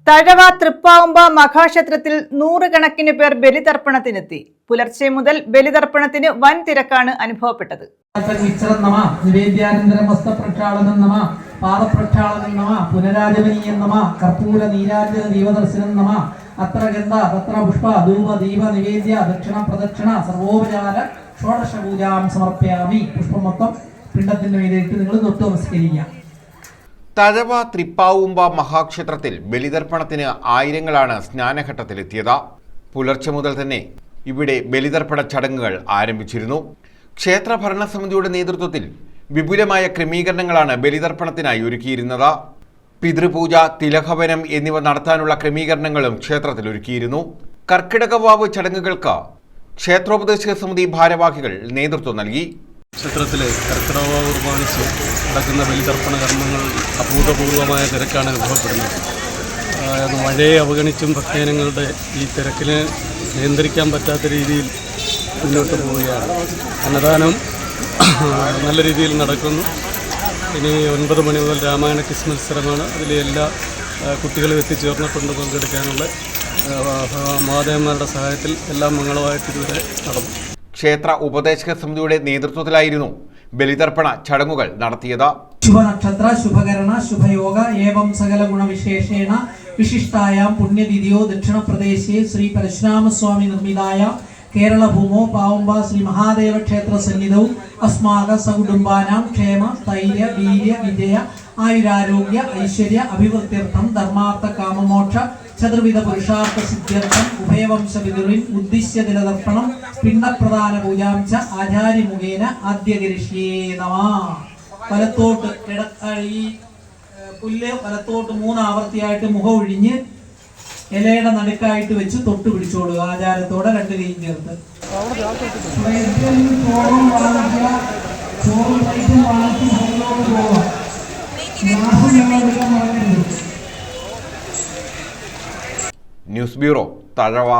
തഴവ തൃപ്പാവുമ്പ മഹാക്ഷേത്രത്തിൽ നൂറുകണക്കിന് പേർ ബലിതർപ്പണത്തിനെത്തി. പുലർച്ചെ മുതൽ ബലിതർപ്പണത്തിന് വൻ തിരക്കാണ് അനുഭവപ്പെട്ടത്. തഴവ തൃപ്പാവുമ്പ മഹാക്ഷേത്രത്തിൽ ബലിതർപ്പണത്തിന് ആയിരങ്ങളാണ് സ്നാനഘട്ടത്തിലെത്തിയത്. പുലർച്ചെ മുതൽ തന്നെ ഇവിടെ ബലിതർപ്പണ ചടങ്ങുകൾ ആരംഭിച്ചിരുന്നു. ക്ഷേത്ര ഭരണസമിതിയുടെ നേതൃത്വത്തിൽ വിപുലമായ ക്രമീകരണങ്ങളാണ് ബലിതർപ്പണത്തിനായി ഒരുക്കിയിരുന്നത്. പിതൃപൂജ, തിലഹവനം എന്നിവ നടത്താനുള്ള ക്രമീകരണങ്ങളും ക്ഷേത്രത്തിൽ ഒരുക്കിയിരുന്നു. കർക്കിടകവാവ് ചടങ്ങുകൾക്ക് ക്ഷേത്രോപദേശക സമിതി ഭാരവാഹികൾ നേതൃത്വം നൽകി. ക്ഷേത്രത്തിലെ കർക്കിടകവാവ് പ്രമാണിച്ച് നടക്കുന്ന ബലിതർപ്പണ കർമ്മങ്ങൾ അഭൂതപൂർവമായ തിരക്കാണ് അനുഭവപ്പെടുന്നത്. മഴയെ അവഗണിച്ചും ഭക്തജനങ്ങളുടെ ഈ തിരക്കിനെ നിയന്ത്രിക്കാൻ പറ്റാത്ത രീതിയിൽ മുന്നോട്ട് പോവുകയാണ്. അന്നദാനം നല്ല രീതിയിൽ നടക്കുന്നു. ഇനി 9 മണി മുതൽ രാമായണ ക്വിസ് മത്സരമാണ്. അതിലെ എല്ലാ കുട്ടികളും എത്തിച്ചേർന്നിട്ടുണ്ട് പങ്കെടുക്കാനുള്ള. മാതാപിതാക്കളുടെ സഹായത്തിൽ എല്ലാം മംഗളമായിട്ട് ഇതുവരെ നടന്നു. ക്ഷേത്ര ഉപദേശക സമിതിയുടെ നേതൃത്വത്തിലായിരുന്നു ബലിതർപ്പണ ചടങ്ങുകൾ നടത്തിയത്. ശുഭനക്ഷത്ര, ശുഭകരണ, ശുഭയോഗ ഏവം സകല ഗുണവിശേഷേണ വിശിഷ്ടായാം പുണ്യതിഥിയോ ദക്ഷിണപ്രദേശേ ശ്രീ പരശുരാമസ്വാമി നിർമ്മിതായ കേരളഭൂമോ പാവുമ്പ ശ്രീ മഹാദേവ ക്ഷേത്ര സന്നിധവും അസ്മാക സകുടുംബാനാം ക്ഷേമ സ്ഥൈര്യ വീര്യ വിജയ ആയുരാരോഗ്യ ഐശ്വര്യ അഭിവൃദ്ധ്യർത്ഥം ധർമാർത്ഥ കാമമോക്ഷ ചതുർവിധ പുരുഷാർത്ഥ സിദ്ധ്യർത്ഥം ഉഭയവംശ പിതൃൻ ഉദ്ദിശ്യ ദിനതർപ്പണം പിണ്ടപ്രധാന പൂജാംശ ആചാര്യമുഖേന ആദ്യകരിഷ്യേ നമഃ. വലത്തോട്ട് ഈ പുല്ല് വലത്തോട്ട് 3 ആവർത്തിയായിട്ട് മുഖം ഒഴിഞ്ഞ് ഇലയുടെ നടുക്കായിട്ട് വെച്ച് തൊട്ട് പിടിച്ചോളുക. ആചാരത്തോടെ 2 കൈയും ചേർത്ത് ന്യൂസ് ബ്യൂറോ, തഴവ.